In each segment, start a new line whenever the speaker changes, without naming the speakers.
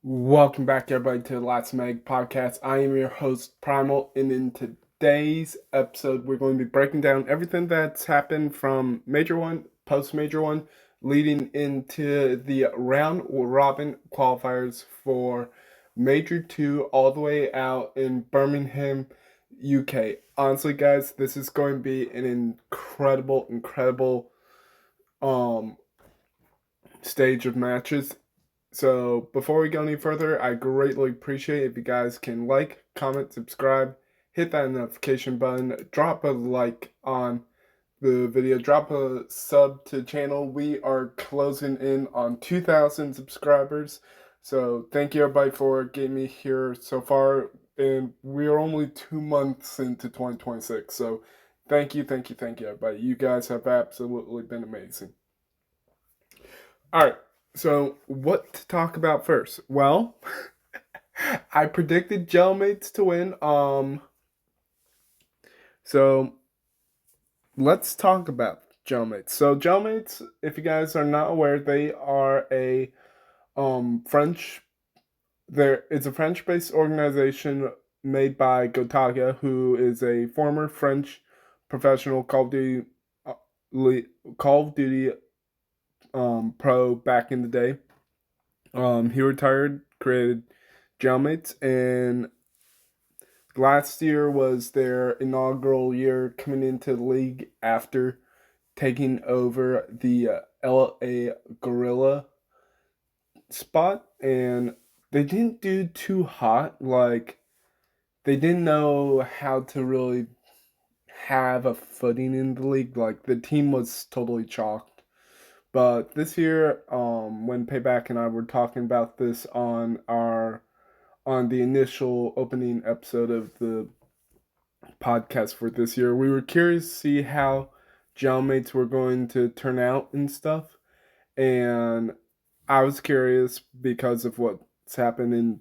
Welcome back, everybody, to the Last Mag podcast. I am your host, Primal, and in today's episode, we're going to be breaking down everything that's happened from Major 1, post Major 1, leading into the round robin qualifiers for Major 2, all the way out in Birmingham, UK. Honestly, guys, this is going to be an incredible um, stage of matches. So before we go any further, I greatly appreciate if you guys can like, comment, subscribe, hit that notification button, drop a like on the video, drop a sub to the channel. We are closing in on 2,000 subscribers. So thank you everybody for getting me here so far. And we are only 2 months into 2026. So thank you everybody. You guys have absolutely been amazing. All right. So, what to talk about first? Well, I predicted GentleM8 to win. So let's talk about GentleM8. So GentleM8, if you guys are not aware, they are a French. It's a French-based organization made by Gotaga, who is a former French professional uh, Call of Duty pro back in the day. He retired, created GentleM8, and last year was their inaugural year coming into the league after taking over the LA Gorilla spot, and they didn't do too hot. Like, they didn't know how to really have a footing in the league. Like, the team was totally chalked. But this year, when Payback and I were talking about this on the initial opening episode of the podcast for this year, we were curious to see how GentleM8s were going to turn out and stuff. And I was curious because of what happened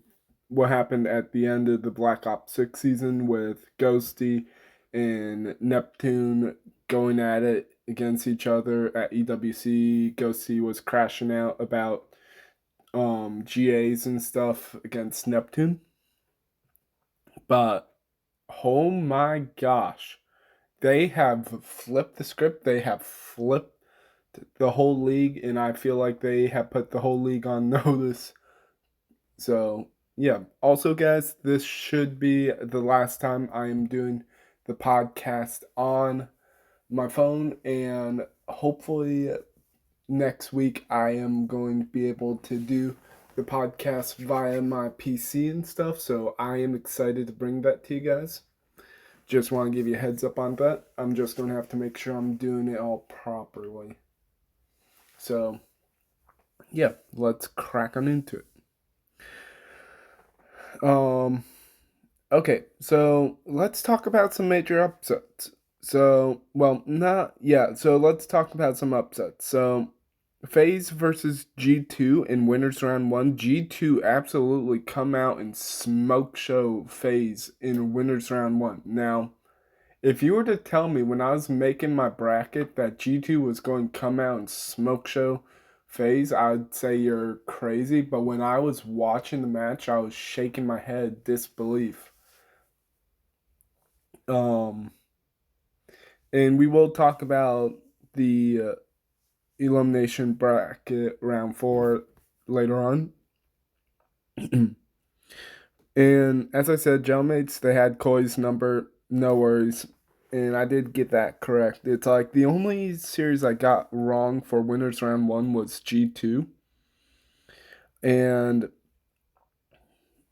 at the end of the Black Ops 6 season with Ghosty and Neptune going at it against each other at EWC. Ghosty was crashing out about GAs and stuff against Neptune. But oh my gosh, they have flipped the script. They have flipped the whole league, and I feel like they have put the whole league on notice. So, yeah. Also, guys, this should be the last time I am doing the podcast on my phone, and hopefully next week I am going to be able to do the podcast via my PC and stuff. So, I am excited to bring that to you guys. Just want to give you a heads up on that. I'm just going to have to make sure I'm doing it all properly. So, yeah, let's crack on into it. Okay, so let's talk about some major upsets. So, well, not yeah. So let's talk about some upsets. So, Phase versus G2 in winners round one. G2 absolutely come out and smoke show Phase in winners round one. Now, if you were to tell me when I was making my bracket that G2 was going to come out and smoke show Phase, I'd say you're crazy. But when I was watching the match, I was shaking my head disbelief. Um, and we will talk about the elimination bracket round four later on. And as I said, GentleM8s, they had Koi's number, no worries. And I did get that correct. It's like the only series I got wrong for winners round one was G2. And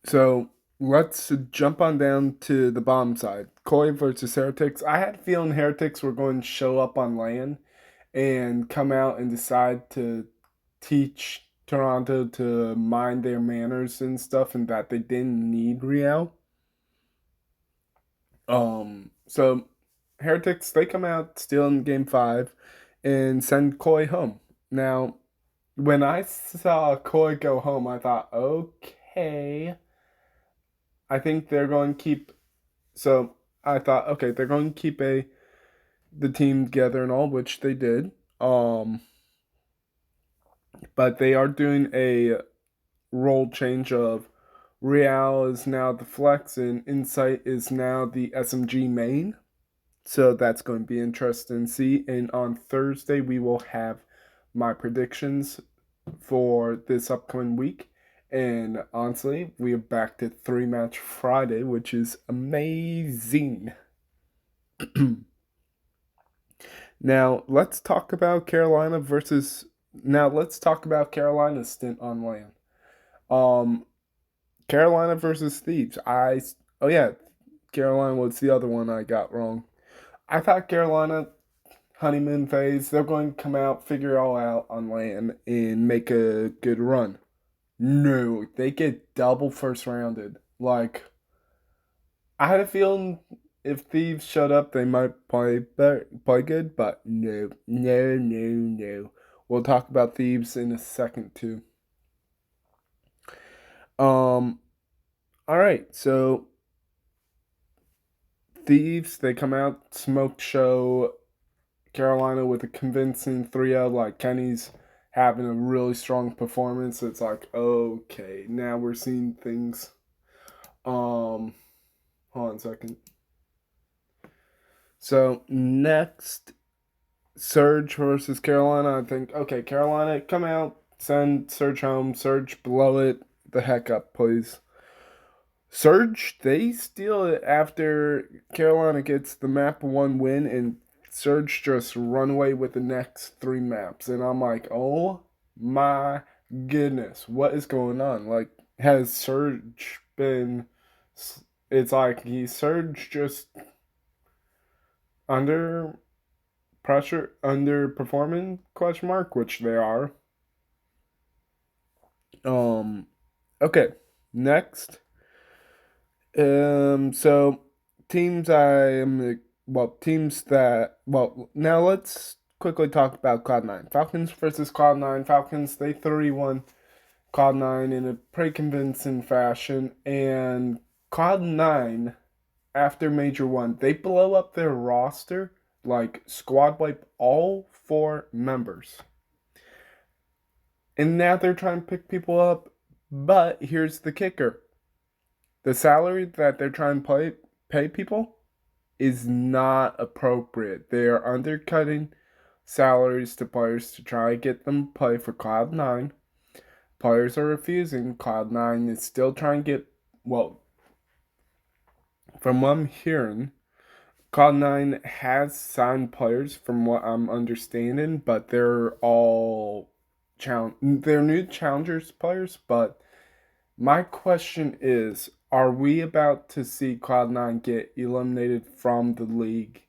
so let's jump on down to the bottom side. Koi versus Heretics. I had a feeling Heretics were going to show up on land and come out and decide to teach Toronto to mind their manners and stuff, and that they didn't need Real. So Heretics, they come out still in game five and send Koi home. Now, when I saw Koi go home, I thought, okay, I think they're going to keep. So I thought, okay, they're going to keep the team together and all, which they did. But they are doing role change of Real is now the flex and Insight is now the SMG main. So that's going to be interesting to see. And on Thursday, we will have my predictions for this upcoming week. And honestly, we are back to 3-match Friday, which is amazing. Now, let's talk about Carolina versus. Now, let's talk about Carolina's stint on land. Um, Carolina versus Thieves. Oh yeah, Carolina was the other one I got wrong. I thought Carolina honeymoon phase. They're going to come out, figure it all out on land, and make a good run. No, they get double first rounded. Like I had a feeling if Thieves showed up, they might play good, but no, no, no, no. We'll talk about Thieves in a second too. Um, all right, so Thieves, they come out, smoke show Carolina with a convincing 3-0. Like Kenny's having a really strong performance. It's like, okay, now we're seeing things. Hold on a second. So next, Surge versus Carolina. I think, okay, Carolina, come out, send Surge home. Surge, blow it the heck up, please. Surge, they steal it after Carolina gets the map 1 win, and Surge just run away with the next 3 maps. And I'm like, oh my goodness, what is going on? Like, has Surge been. It's like he Surge just under pressure, underperforming, question mark, which they are. Okay, next. So teams I am teams that now let's quickly talk about Cloud9. Falcons versus Cloud9. Falcons they 3-1 Cloud9 in a pretty convincing fashion, and Cloud9 after Major 1 they blow up their roster, like squad wipe all 4 members. And now they're trying to pick people up, but here's the kicker. The salary that they're trying to pay people is not appropriate. They are undercutting salaries to players to try to get them to play for Cloud9. Players are refusing. Cloud9 is still trying to get, from what I'm hearing, Cloud9 has signed players from what I'm understanding, but they're all they're new challengers players, but my question is, are we about to see Cloud9 get eliminated from the league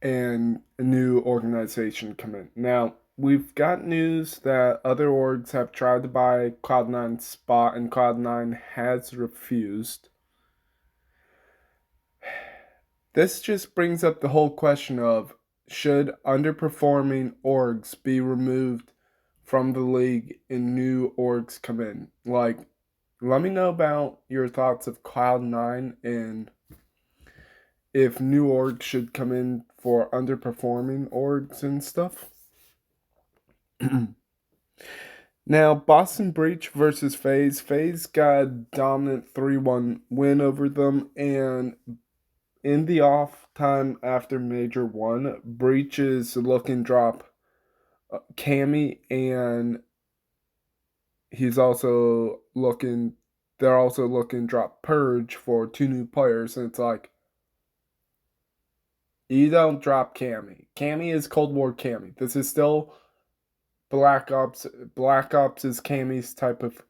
and a new organization come in? Now, we've got news that other orgs have tried to buy Cloud9's spot and Cloud9 has refused. This just brings up the whole question of should underperforming orgs be removed from the league and new orgs come in? Like, let me know about your thoughts of Cloud9 and if new orgs should come in for underperforming orgs and stuff. Now, Boston Breach versus FaZe. FaZe got a dominant 3-1 win over them, and in the off time after Major 1, Breach is looking drop Cammy, and he's also looking. They're also looking drop Purge for 2 new players, and it's like you don't drop Cammy. Cammy is Cold War Cammy. This is still Black Ops. Black Ops is Cammy's type of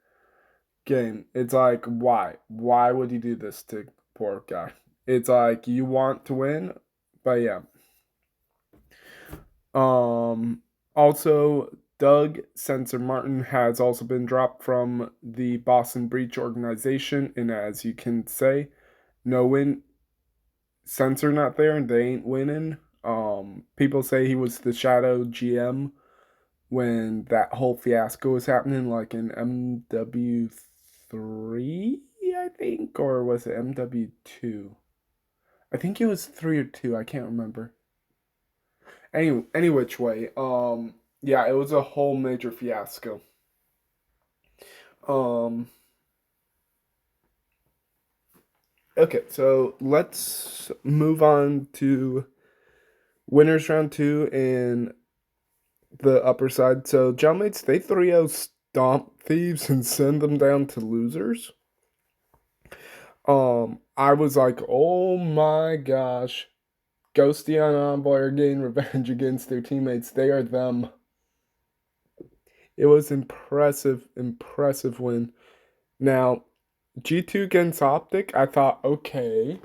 game. It's like why? Why would you do this to poor guy? It's like you want to win, but yeah. Also, Doug Sensor Martin has also been dropped from the Boston Breach organization, and as you can say, no win. Sensor not there, and they ain't winning. People say he was the shadow GM when that whole fiasco was happening, like in MW3, I think, or was it MW2? I think it was 3 or 2. I can't remember. Any which way, yeah, it was a whole major fiasco. Okay, so let's move on to winners round 2 and the upper side. So GentleM8, they 3-0 stomp Thieves and send them down to losers. I was like, oh my gosh, Ghosty and Envoy are getting revenge against their teammates. They are them. It was impressive win. Now, G2 against Optic, I thought, okay,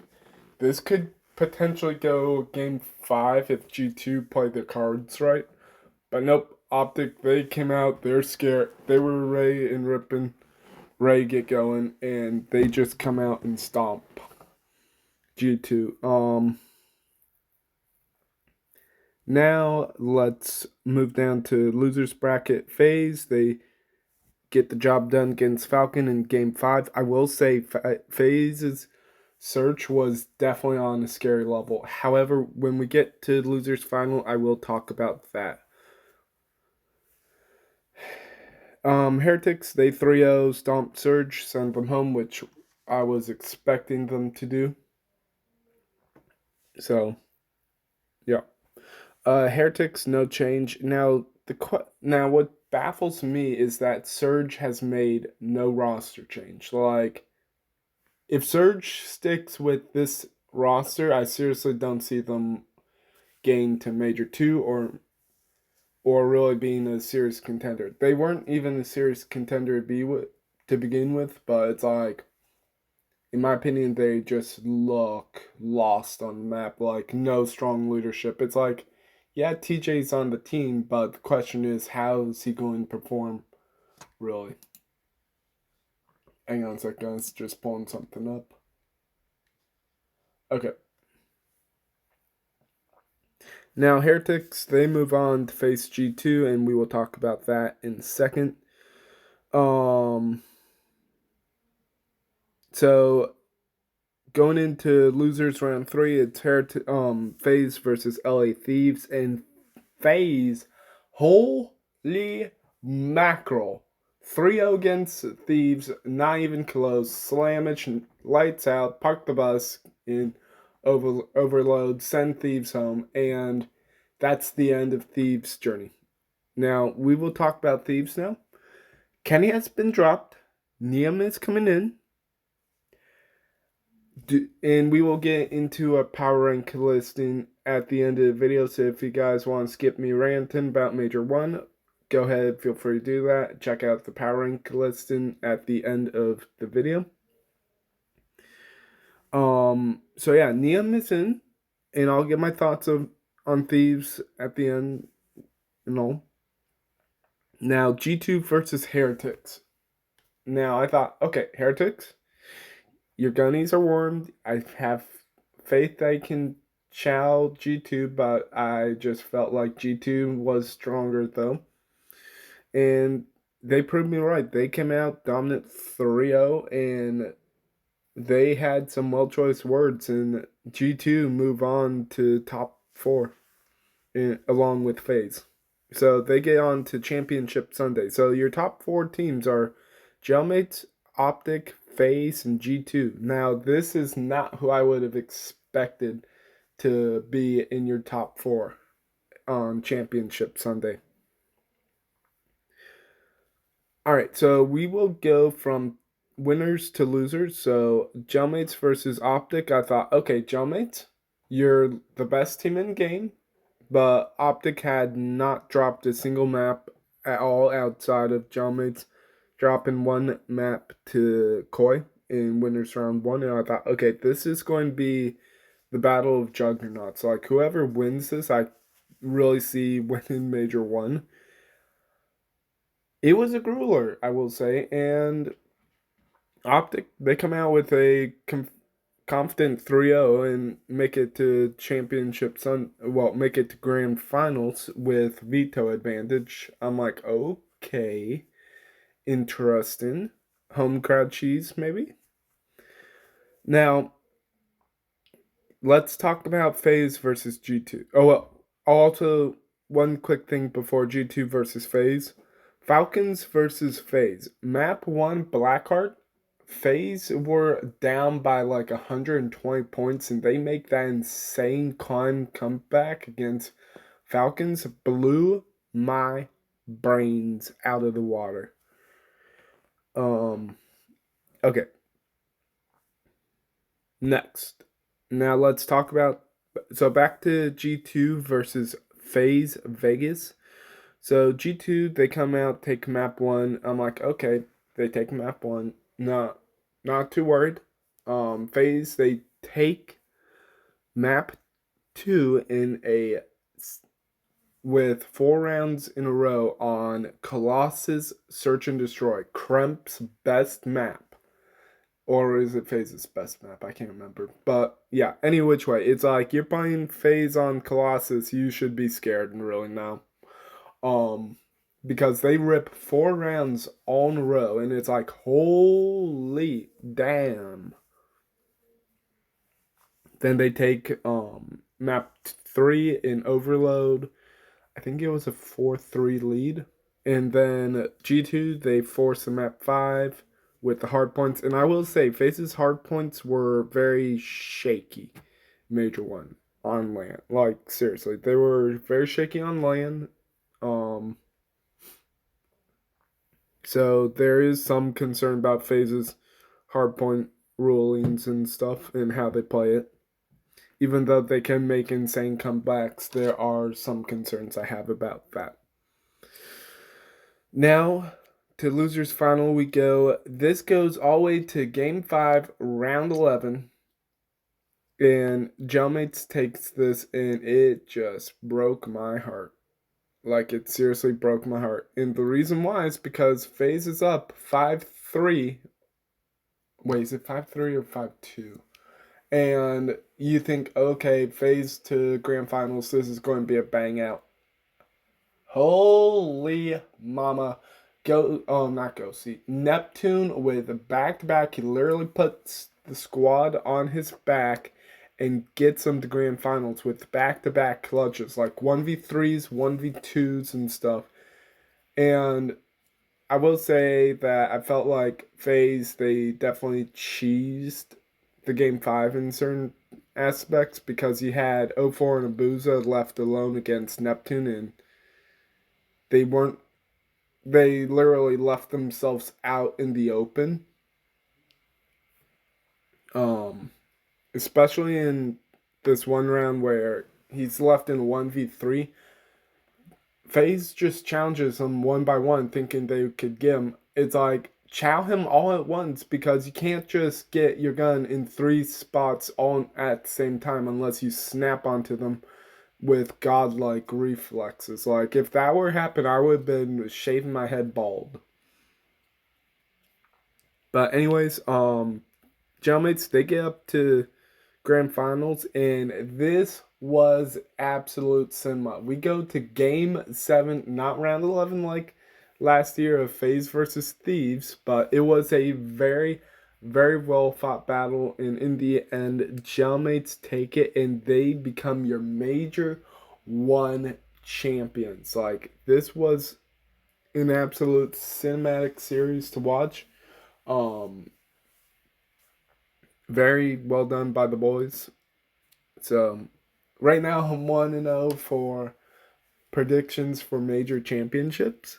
this could potentially go game 5 if G2 played their cards right. But nope, Optic, they came out, they're scared. They were ready and ripping, ready to get going, and they just come out and stomp G2. Now let's move down to losers bracket phase. They get the job done against Falcon in game 5. I will say Phase's search was definitely on a scary level. However, when we get to losers final, I will talk about that. Heretics, they 3-0 stomped Surge, sent them home, which I was expecting them to do. So, yeah. Heretics, no change. Now, what baffles me is that Surge has made no roster change. Like, if Surge sticks with this roster, I seriously don't see them getting to Major 2 or really being a serious contender. They weren't even a serious contender to begin with, but it's like, in my opinion, they just look lost on the map. Like, no strong leadership. It's like, yeah, TJ's on the team, but the question is, how is he going to perform, really? Hang on a second, guys. Just pulling something up. Okay. Now, Heretics, they move on to face G2, and we will talk about that in a second. So going into losers round 3, it's Phase versus LA Thieves, and Phase, holy mackerel, 3-0 against Thieves, not even close. Slamage, lights out, park the bus in overload, send Thieves home, and that's the end of Thieves' journey. Now, we will talk about Thieves now. Kenny has been dropped. Neum is coming in. And we will get into a power rank listing at the end of the video. So if you guys want to skip me ranting about Major 1, go ahead, feel free to do that. Check out the power rank listing at the end of the video. So yeah, Neum is in, and I'll get my thoughts on Thieves at the end and all. Now, G2 versus Heretics. Now, I thought, okay, Heretics, your gunnies are warmed. I have faith I can chow G2, but I just felt like G2 was stronger, though. And they proved me right. They came out dominant 3-0, and they had some well-choice words, and G2 move on to top 4 along with FaZe. So they get on to Championship Sunday. So your top 4 teams are GentleM8, Optic, FaZe, and G2. Now, this is not who I would have expected to be in your top 4 on Championship Sunday. All right, so we will go from winners to losers. So GentleM8 versus Optic. I thought, okay, GentleM8, you're the best team in the game, but Optic had not dropped a single map at all outside of GentleM8's dropping one map to Koi in winners round 1, and I thought, okay, this is going to be the battle of juggernauts. Like, whoever wins this, I really see winning Major 1. It was a grueler, I will say, and Optic, they come out with a confident 3-0 and make it to make it to grand finals with veto advantage. I'm like, okay, interesting. Home crowd cheese, maybe? Now, let's talk about FaZe versus G2. Oh, well, also, one quick thing before G2 versus FaZe. Falcons versus FaZe. Map 1, Blackheart. FaZe were down by like 120 points, and they make that insane climb comeback against Falcons. Blew my brains out of the water. Okay. Next. Now let's talk about. So back to G2 versus FaZe Vegas. So G2, they come out, take map 1. I'm like, okay, they take map 1. Not too worried. FaZe, they take map 2 with 4 rounds in a row on Colossus Search and Destroy, Kremp's best map. Or is it FaZe's best map? I can't remember. But yeah, any which way. It's like you're playing FaZe on Colossus, you should be scared and really now. Because they rip 4 rounds all in a row, and it's like, holy damn. Then they take map 3 in Overload. I think it was a 4-3 lead. And then G2, they force the map 5 with the hard points. And I will say, FaZe's hard points were very shaky. Major 1 on land. Like, seriously, they were very shaky on land. So there is some concern about FaZe's hardpoint rulings and stuff and how they play it. Even though they can make insane comebacks, there are some concerns I have about that. Now, to Losers Final we go. This goes all the way to Game 5, Round 11. And GentleM8 takes this, and it just broke my heart. Like, it seriously broke my heart. And the reason why is because FaZe is up 5-3. Wait, is it 5-3 or 5-2? And you think, okay, FaZe to Grand Finals, this is going to be a bang out. Holy mama. Not Go See. Neptune with back-to-back. He literally puts the squad on his back and gets them to Grand Finals with back-to-back clutches, like 1v3s, 1v2s, and stuff. And I will say that I felt like FaZe, they definitely cheesed the Game 5 in certain aspects because you had 04 and Abuza left alone against Neptune, and they literally left themselves out in the open. Especially in this one round where he's left in 1v3. FaZe just challenges him one by one, thinking they could get him. It's like, chow him all at once, because you can't just get your gun in 3 spots all at the same time unless you snap onto them with godlike reflexes. Like, if that were to happen, I would have been shaving my head bald. But anyways, GentleM8, they get up to Grand Finals, and this was absolute cinema. We go to Game 7, not Round 11 like last year of FaZe versus Thieves, but it was a very, very well fought battle, and in the end, GentleM8 take it, and they become your Major 1 champions. Like, this was an absolute cinematic series to watch. Very well done by the boys. So, right now I'm 1-0 for predictions for major championships.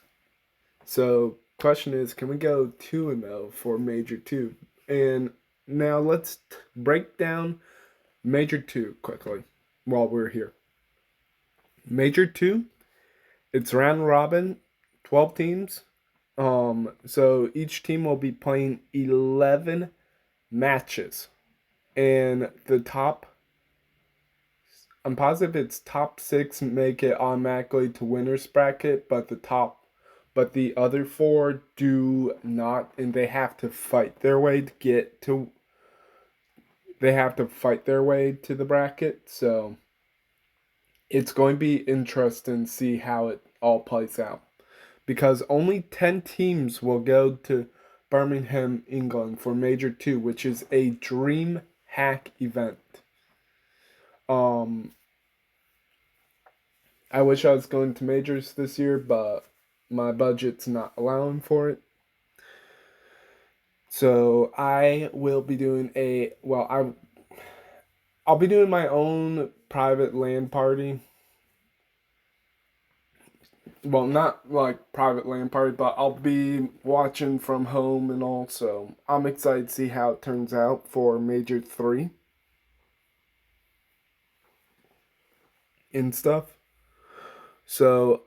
So, question is, can we go 2-0 for Major 2? And now let's break down Major 2 quickly while we're here. Major 2, it's round robin, 12 teams. So each team will be playing 11 matches. And I'm positive it's top 6 make it automatically to winner's bracket, but the other 4 do not, and they have to fight their way to the bracket. So it's going to be interesting to see how it all plays out, because only 10 teams will go to Birmingham, England for Major 2, which is a dream hack event. I wish I was going to majors this year, but my budget's not allowing for it. So I will be doing I'll be doing my own private LAN party. Well, not like private LAN party, but I'll be watching from home and all. So I'm excited to see how it turns out for Major 3 and stuff. So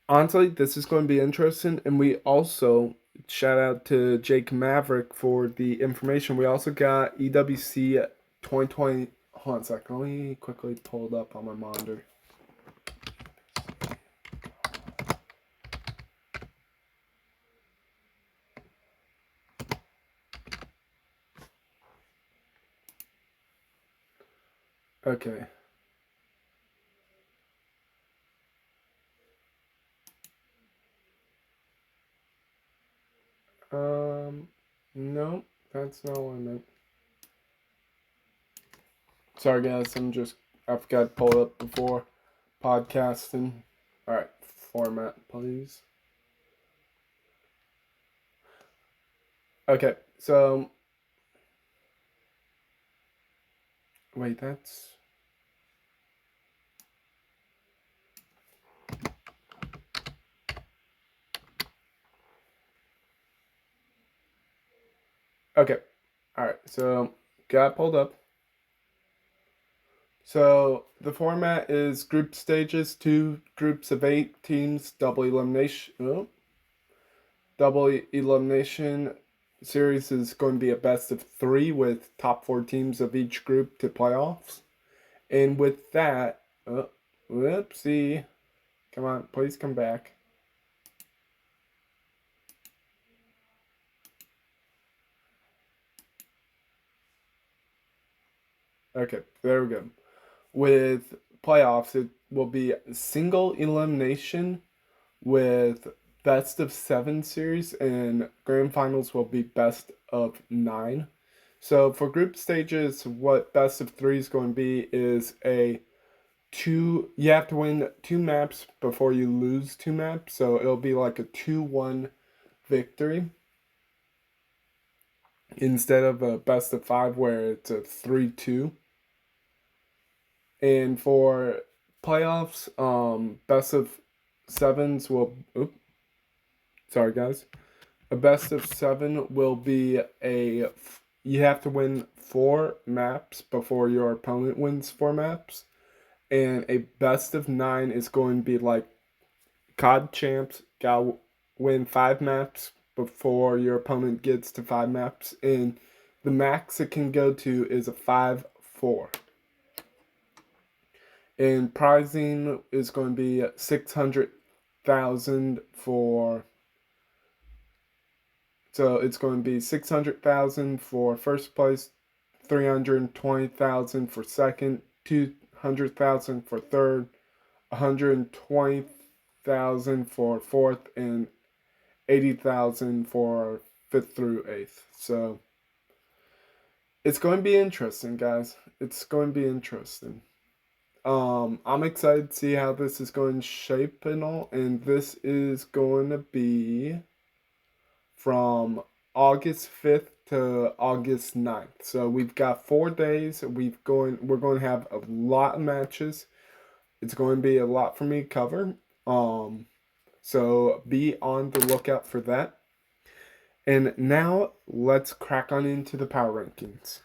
honestly, this is going to be interesting. And we also shout out to Jake Maverick for the information. We also got EWC 2020. Hold on a second. Let me quickly pull it up on my monitor. Okay. No, that's not what I meant. Sorry, guys. I forgot to pull it up before podcasting. All right, format, please. Okay, so wait, that's okay. All right, so got it pulled up. So the format is group stages, 2 groups of 8 teams, double elimination. Double elimination series is going to be a best of 3 with top 4 teams of each group to playoffs. And with that, whoopsie, come on, please come back. Okay, there we go. With playoffs, it will be single elimination with best of 7 series, and grand finals will be best of 9. So for group stages, what best of 3 is going to be is you have to win 2 maps before you lose 2 maps. So it'll be like a 2-1 victory instead of a best of 5 where it's a 3-2. And for playoffs, best of sevens will. Oops, sorry guys. A best of 7 will be you have to win 4 maps before your opponent wins 4 maps, and a best of 9 is going to be like COD champs. Gotta win 5 maps before your opponent gets to 5 maps, and the max it can go to is a 5-4. And pricing is going to be 600,000 for. So it's going to be 600,000 for first place, 320,000 for second, 200,000 for third, 120,000 for fourth, and 80,000 for fifth through eighth. So it's going to be interesting, guys. It's going to be interesting. I'm excited to see how this is going to shape and all, and this is going to be from August 5th to August 9th. So we've got 4 days. We're going to have a lot of matches. It's going to be a lot for me to cover. So be on the lookout for that. And now let's crack on into the power rankings.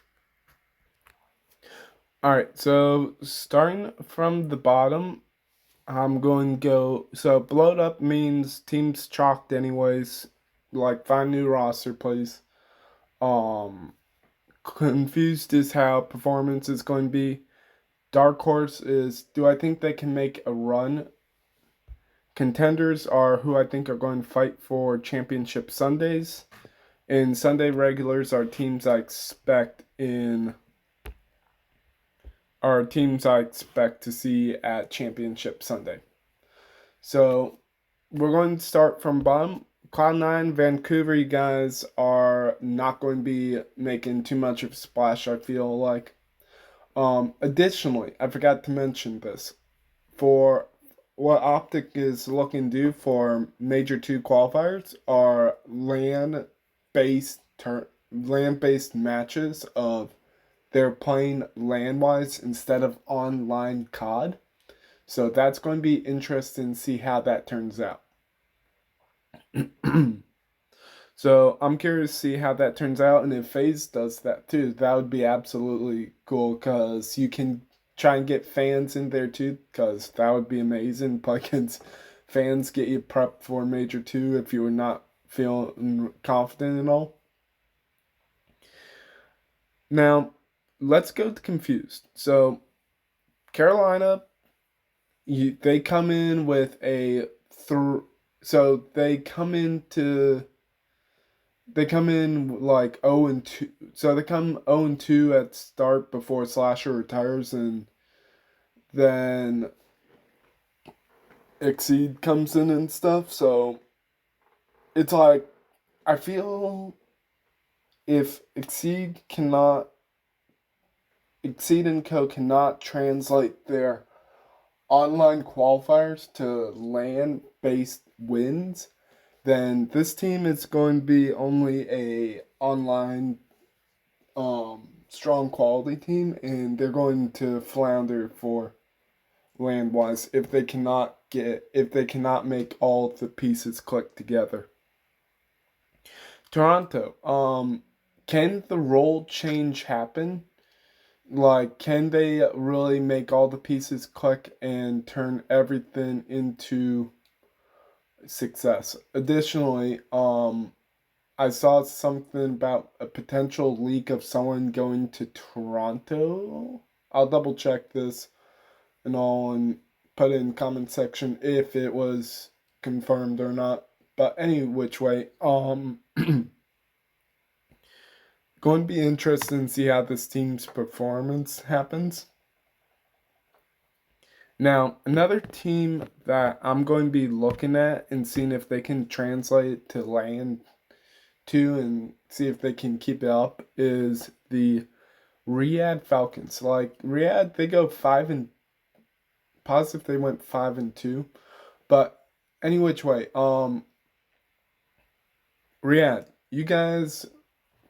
All right, so starting from the bottom, I'm going to go. So blowed up means teams chalked anyways. Like find new roster, please. Confused is how performance is going to be. Dark horse is do I think they can make a run? Contenders are who I think are going to fight for championship Sundays. And Sunday regulars are teams I expect to see at championship Sunday. So we're going to start from bottom. Cloud9, Vancouver, you guys are not going to be making too much of a splash, I feel like. Additionally, I forgot to mention this. For what Optic is looking to do for Major 2 qualifiers are land-based matches of they're playing land-wise instead of online COD. So that's going to be interesting to see how that turns out. So I'm curious to see how that turns out, and if FaZe does that too, that would be absolutely cool because you can try and get fans in there too, because that would be amazing. Play against fans, get you prepped for Major 2 if you were not feeling confident and all. Now, let's go to confused. So Carolina, they come in with so they come in like 0 and 2. So they come 0 and 2 at start before Slasher retires, and then Exceed comes in and stuff. So it's like I feel if Exceed and Co cannot translate their online qualifiers to land based wins, then this team is going to be only a online strong quality team, and they're going to flounder for land wise if they cannot make all the pieces click together. Toronto, can the role change happen? Like, can they really make all the pieces click and turn everything into success? Additionally, I saw something about a potential leak of someone going to Toronto. I'll double check this and all and put it in comment section if it was confirmed or not. But any which way, going to be interesting to see how this team's performance happens. Now, another team that I'm going to be looking at and seeing if they can translate to land to and see if they can keep it up is the Riyadh Falcons. Like Riyadh, they go 5 and positive they went 5 and 2, but any which way, Riyadh, you guys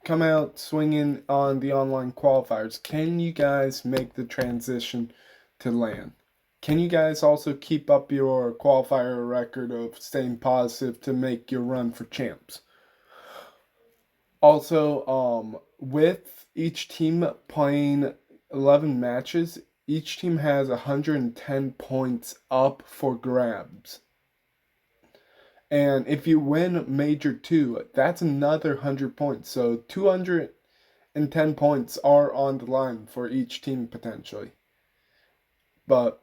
come out swinging on the online qualifiers. Can you guys make the transition to land? Can you guys also keep up your qualifier record of staying positive to make your run for champs? Also, with each team playing 11 matches, each team has 110 points up for grabs. And if you win Major 2, that's another 100 points. So 210 points are on the line for each team potentially. But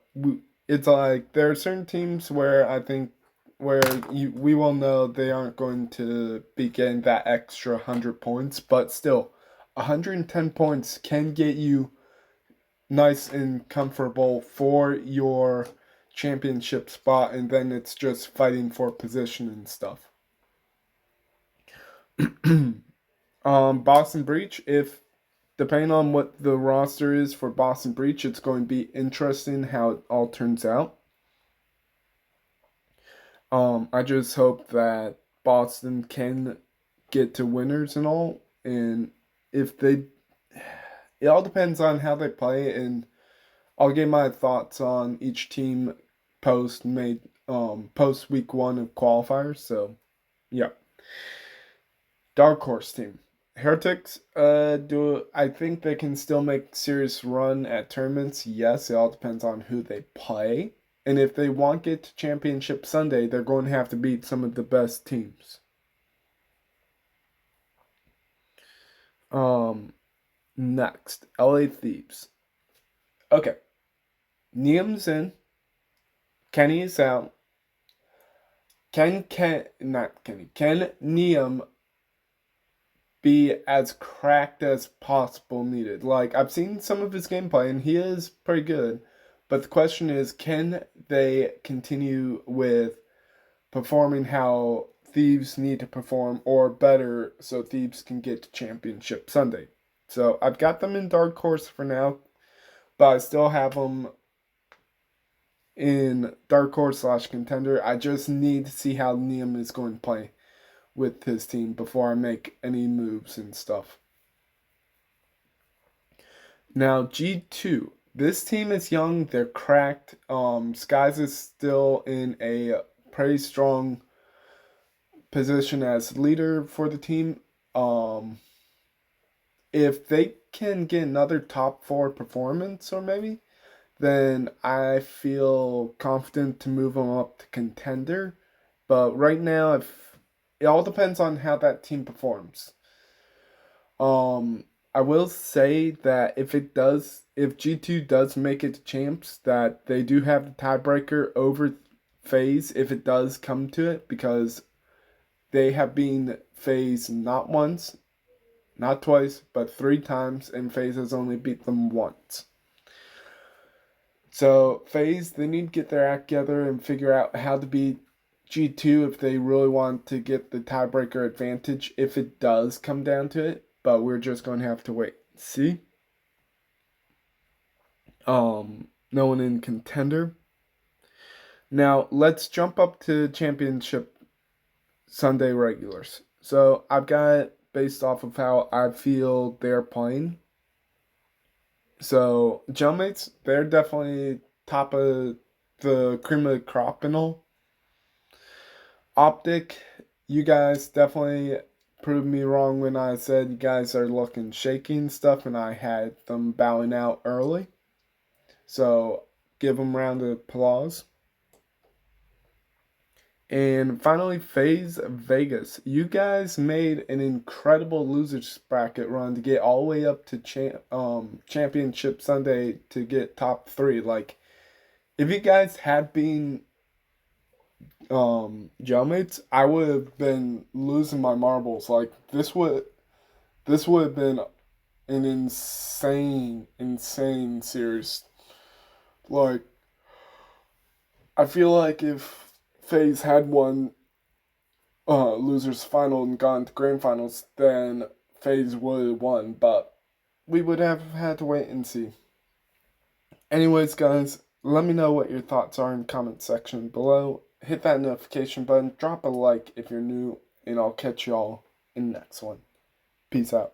it's like there are certain teams where I think we will know they aren't going to be getting that extra 100 points, but still 110 points can get you nice and comfortable for your championship spot, and then it's just fighting for position and stuff. Boston Breach, if depending on what the roster is for Boston Breach, it's going to be interesting how it all turns out. I just hope that Boston can get to winners and all, and if they, it all depends on how they play, and I'll give my thoughts on each team post week 1 of qualifiers. So, yeah. Dark horse team. Heretics, do I think they can still make serious run at tournaments? Yes, it all depends on who they play. And if they want to get to Championship Sunday, they're going to have to beat some of the best teams. Next, LA Thieves. Okay. Niam's in. Kenny is out. Can Niam be as cracked as possible needed? Like, I've seen some of his gameplay and he is pretty good, but the question is, can they continue with performing how Thieves need to perform or better so Thieves can get to Championship Sunday? So I've got them in dark horse for now, but I still have them in dark horse / contender. I just need to see how Liam is going to play with his team before I make any moves and stuff. Now G2. This team is young. They're cracked. Skies is still in a pretty strong position as leader for the team. If they can get another top 4 performance, or maybe, then I feel confident to move them up to contender. But right now, if it all depends on how that team performs. I will say that if G2 does make it to champs, that they do have the tiebreaker over FaZe if it does come to it, because they have been FaZe not once, not twice, but 3 times, and FaZe has only beat them once. So FaZe, they need to get their act together and figure out how to beat G2 if they really want to get the tiebreaker advantage if it does come down to it. But we're just going to have to wait and see. No one in contender. Now let's jump up to championship Sunday regulars. So I've got based off of how I feel they're playing. So GentleM8, they're definitely top of the cream of the crop and all. Optic, you guys definitely proved me wrong when I said you guys are looking shaky and stuff, and I had them bowing out early. So give them a round of applause. And finally, FaZe Vegas. You guys made an incredible losers bracket run to get all the way up to Championship Sunday to get top 3. Like, if you guys had been GentleM8, I would have been losing my marbles. Like, this would have been an insane series. Like, I feel like if FaZe had won losers final and gone to grand finals, then FaZe would have won, but we would have had to wait and see. Anyways, guys, let me know what your thoughts are in the comment section below. Hit that notification button, drop a like if you're new, and I'll catch y'all in the next one. Peace out.